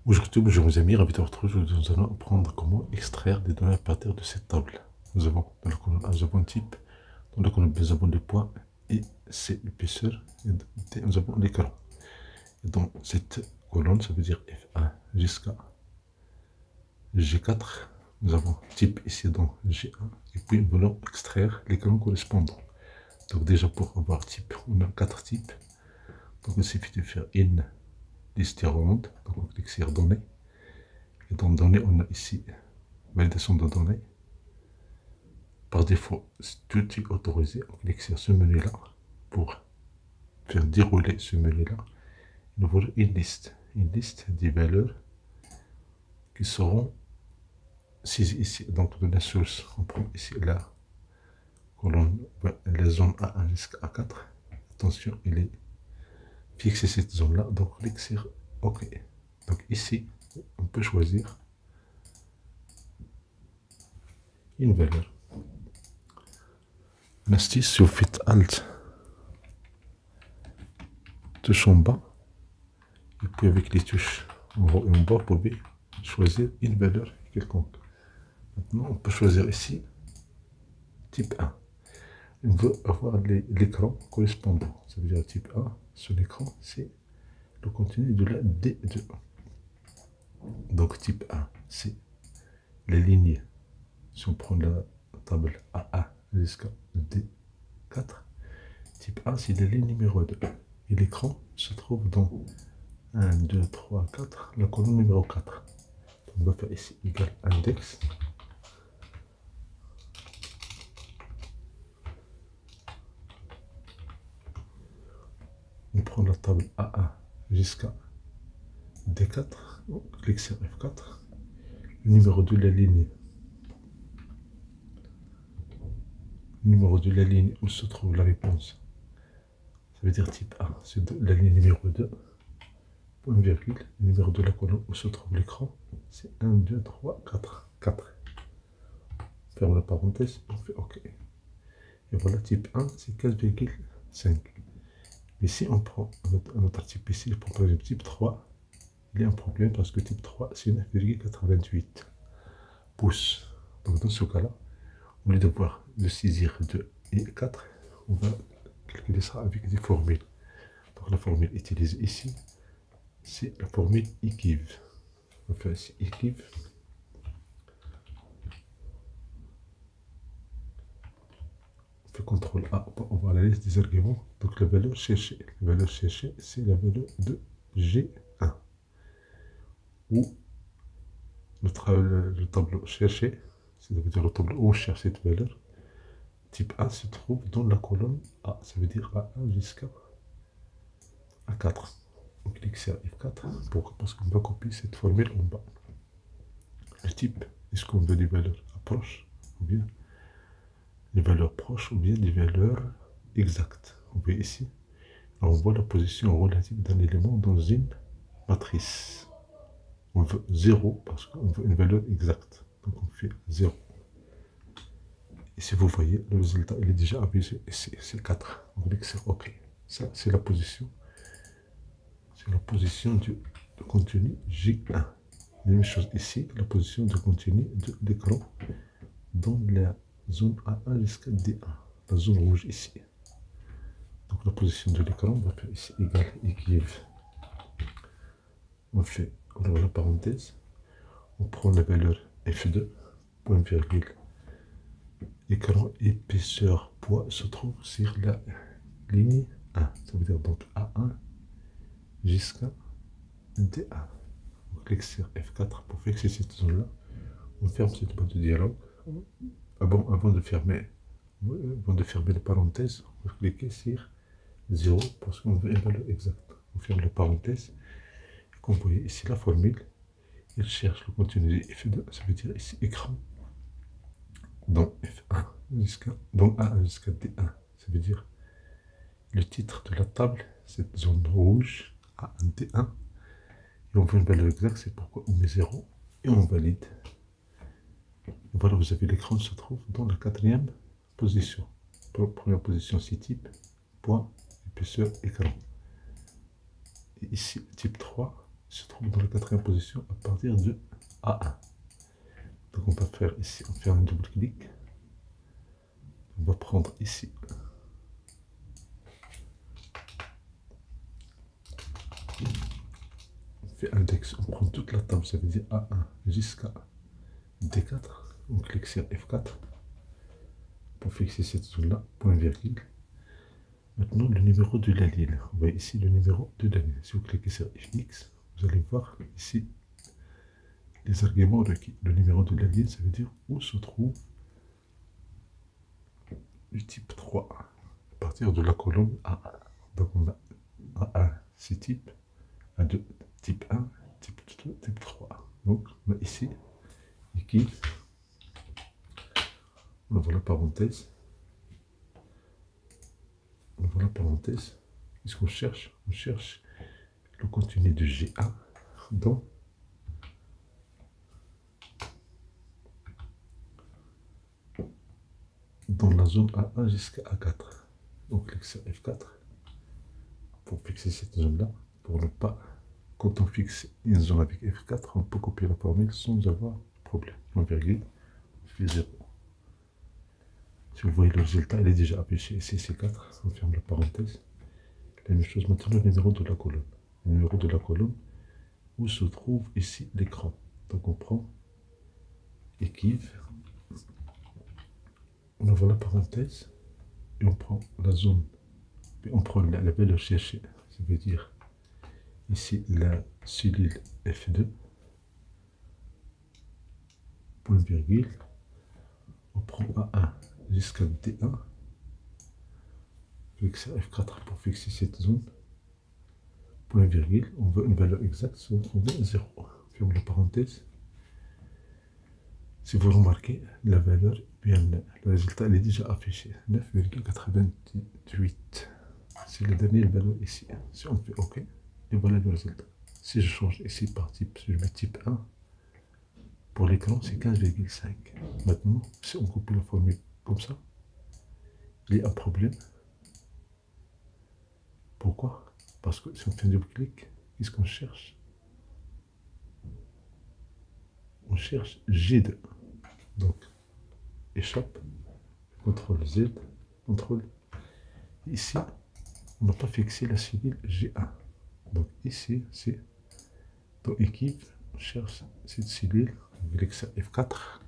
Aujourd'hui, je vous ai mis ravi de vous retrouver. Nous allons apprendre comment extraire des données à partir de cette table. Nous avons dans la colonne A, nous avons type, dans la colonne B, nous avons les points et c'est l'épaisseur, et dans D, nous avons l'écran. Et dans cette colonne, ça veut dire F1 jusqu'à G4. Nous avons type ici dans G1 et puis nous voulons extraire l'écran correspondant. Donc déjà pour avoir type, on a 4 types. Donc il suffit de faire in liste ronde, donc on clique sur données. Et dans données, on a ici validation de données. Par défaut, tout est autorisé. On clique sur ce menu-là pour faire dérouler ce menu-là. Nous voulons une liste des valeurs qui seront saisies ici. Donc de la source, on prend ici la colonne, la zone A1 jusqu'à A4. Attention, il est fixé cette zone-là. Donc clique sur OK. Donc ici, on peut choisir une valeur. Une astuce, si vous faites Alt, touche en bas, et puis avec les touches en haut et en bas, vous pouvez choisir une valeur quelconque. Maintenant, on peut choisir ici type 1. On veut avoir l'écran correspondant. Ça veut dire type 1, sur l'écran, c'est le contenu de la D2. Donc type 1, c'est les lignes. Si on prend la table A1 jusqu'à D4, type 1, c'est la ligne numéro 2. Et l'écran se trouve dans 1, 2, 3, 4, la colonne numéro 4. Donc on va faire ici égal index. On prend la table A1 jusqu'à D4, on clique sur F4, le numéro de la ligne, où se trouve la réponse, ça veut dire type A, c'est la ligne numéro 2, point virgule, le numéro de la colonne où se trouve l'écran, c'est 1, 2, 3, 4, 4. Ferme la parenthèse, on fait OK. Et voilà, type 1, c'est 15,5. Mais si on prend un autre type ici, par exemple type 3, il y a un problème parce que type 3, c'est 9,88 pouces. Donc dans ce cas-là, au lieu d'avoir le saisir 2 et 4, on va calculer ça avec des formules. Donc la formule utilisée ici, c'est la formule equiv. On va faire ici equiv. On fait CTRL A pour avoir la liste des arguments. Donc la valeur cherchée, c'est la valeur de G1. Ou le tableau cherché, c'est-à-dire le tableau où on cherche cette valeur, type A se trouve dans la colonne A, ça veut dire A1 jusqu'à A4. On clique sur F4, pourquoi? Parce qu'on va copier cette formule en bas. Le type, est-ce qu'on veut des valeurs proches, ou bien des valeurs proches, ou bien des valeurs exactes. Vous voyez ici, on voit la position relative d'un élément dans une matrice. On veut 0 parce qu'on veut une valeur exacte. Donc on fait 0. Et si vous voyez, le résultat il est déjà affiché, c'est 4. On clique sur OK. Ça, c'est la position. C'est la position du contenu J1. La même chose ici, la position du contenu de l'écran dans la zone A1 jusqu'à D1. La zone rouge ici. Donc la position de l'écran, on va faire ici égal équiv. On fait, on ouvre la parenthèse. On prend la valeur F2, point virgule. Écran épaisseur poids se trouve sur la ligne 1. Ça veut dire donc A1 jusqu'à D1. On clique sur F4 pour fixer cette zone-là. On ferme cette boîte de dialogue. Avant de fermer les parenthèses, on va cliquer sur 0 parce qu'on veut une valeur exacte. On ferme les parenthèses. Et comme vous voyez ici la formule, il cherche le contenu de F2, ça veut dire ici écran. Dans F1 dans A1 jusqu'à D1, ça veut dire le titre de la table, cette zone rouge A1 D1, et on veut une valeur exacte, c'est pourquoi on met 0 et on valide. Et voilà, vous avez l'écran se trouve dans la 4e position. Première position, c'est type, point, épaisseur, écran. Et ici, type 3, se trouve dans la quatrième position à partir de A1. Donc on va faire ici, on fait un double clic. On va prendre ici. On fait index, on prend toute la table, ça veut dire A1 jusqu'à D4. On clique sur F4 pour fixer cette zone-là, point virgule. Maintenant, le numéro de la ligne. On voit ici le numéro de la ligne. Si vous cliquez sur Fx, vous allez voir ici les arguments requis. Le numéro de la ligne, ça veut dire où se trouve le type 3 à partir de la colonne A1. Donc on a A1, c'est type, A2, type 1, type 2, type 3. Donc on a ici, qui, on ouvre la parenthèse. On ouvre la parenthèse. Qu'est-ce qu'on cherche? On cherche le contenu de G1 dans la zone A1 jusqu'à A4. Donc clique sur F4 pour fixer cette zone-là, pour ne pas, quand on fixe une zone avec F4, on peut copier la formule sans avoir de problème. Point virgule, on fait 0. Si vous voyez le résultat, il est déjà affiché ici, c'est 4. On ferme la parenthèse. La même chose maintenant, le numéro de la colonne. Le numéro de la colonne, où se trouve ici l'écran. Donc on prend équive, on ouvre la parenthèse, et on prend la zone, puis on prend la valeur cherchée, ça veut dire ici la cellule F2, point virgule, on prend A1 jusqu'à D1, clique sur F4 pour fixer cette zone, point virgule, on veut une valeur exacte, on veut 0, ferme la parenthèse. Si vous remarquez, la valeur, bien, le résultat il est déjà affiché, 9,98. C'est la dernière valeur ici. Si on fait OK, et voilà le résultat. Si je change ici par type, si je mets type 1, pour l'écran c'est 15,5. Maintenant, si on copie la formule comme ça, il y a un problème. Pourquoi? Parce que si on fait un double clic, qu'est-ce qu'on cherche? On cherche G2. Donc, échappe, CTRL Z, CTRL. Ici, on n'a pas fixé la cellule G1. Donc ici, c'est dans équipe, on cherche cette cellule, on clique sur F4.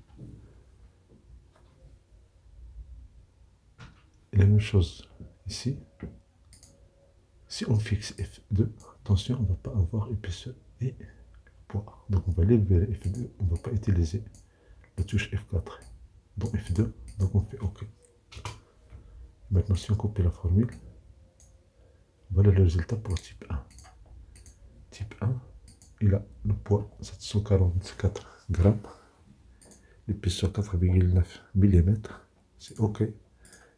Et la même chose ici. Si on fixe F2, attention, on ne va pas avoir épaisseur et poids. Donc on va lever F2, on ne va pas utiliser la touche F4 dans F2, donc on fait OK. Maintenant, si on copie la formule, voilà le résultat pour type 1. Type 1, il a le poids 744 grammes, l'épaisseur 4,9 mm, c'est OK.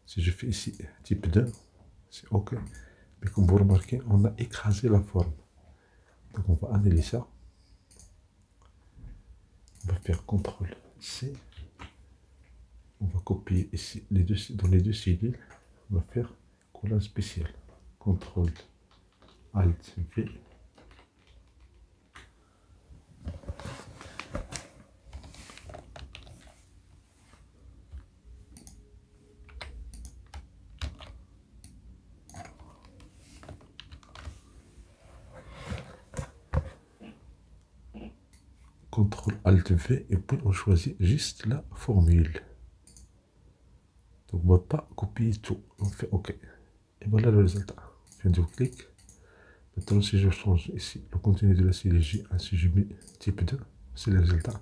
Si je fais ici type 2, c'est OK. Mais comme vous remarquez, on a écrasé la forme. Donc on va annuler ça. On va faire CTRL C. On va copier ici dans les deux cellules. On va faire collage spécial. CTRL ALT V. CTRL ALT V et puis on choisit juste la formule. Donc on ne va pas copier tout. On fait OK. Et voilà le résultat. On fait un double clic. Maintenant, si je change ici le contenu de la cellule J1, si je mets type 2, c'est le résultat.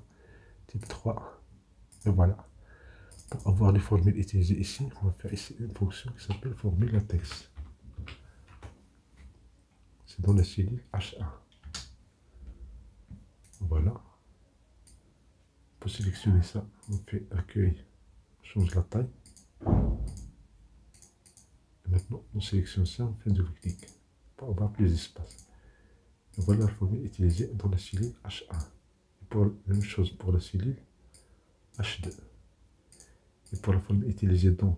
Type 3. Et voilà. Pour avoir les formules utilisées ici, on va faire ici une fonction qui s'appelle formule latex. C'est dans la cellule H1. Voilà. Pour sélectionner ça, on fait accueil, on change la taille. Et maintenant, on sélectionne ça, on fait un double clic pour avoir plus d'espace. Et voilà la formule utilisée dans la cellule H1. Et pour la même chose pour la cellule H2. Et pour la formule utilisée dans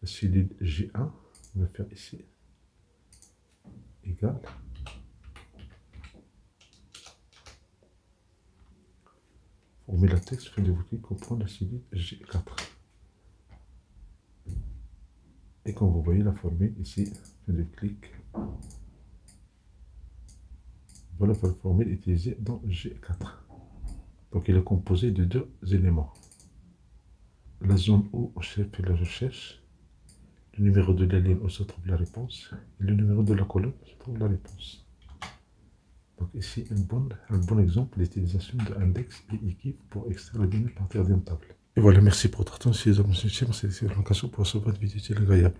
la cellule G1, on va faire ici égal. Formule à texte, faites vous clic, comprendre la cellule G4. Et comme vous voyez la formule ici, faites le clic. Voilà la formule utilisée dans G4. Donc il est composé de deux éléments. La zone où on fait la recherche, le numéro de la ligne où se trouve la réponse, et le numéro de la colonne où se trouve la réponse. Donc ici, un bon exemple d'utilisation de index et équipe pour extraire les données à partir d'une table. Et voilà, merci pour votre attention. Si vous avez une question, c'est l'occasion pour recevoir une vidéo agréable.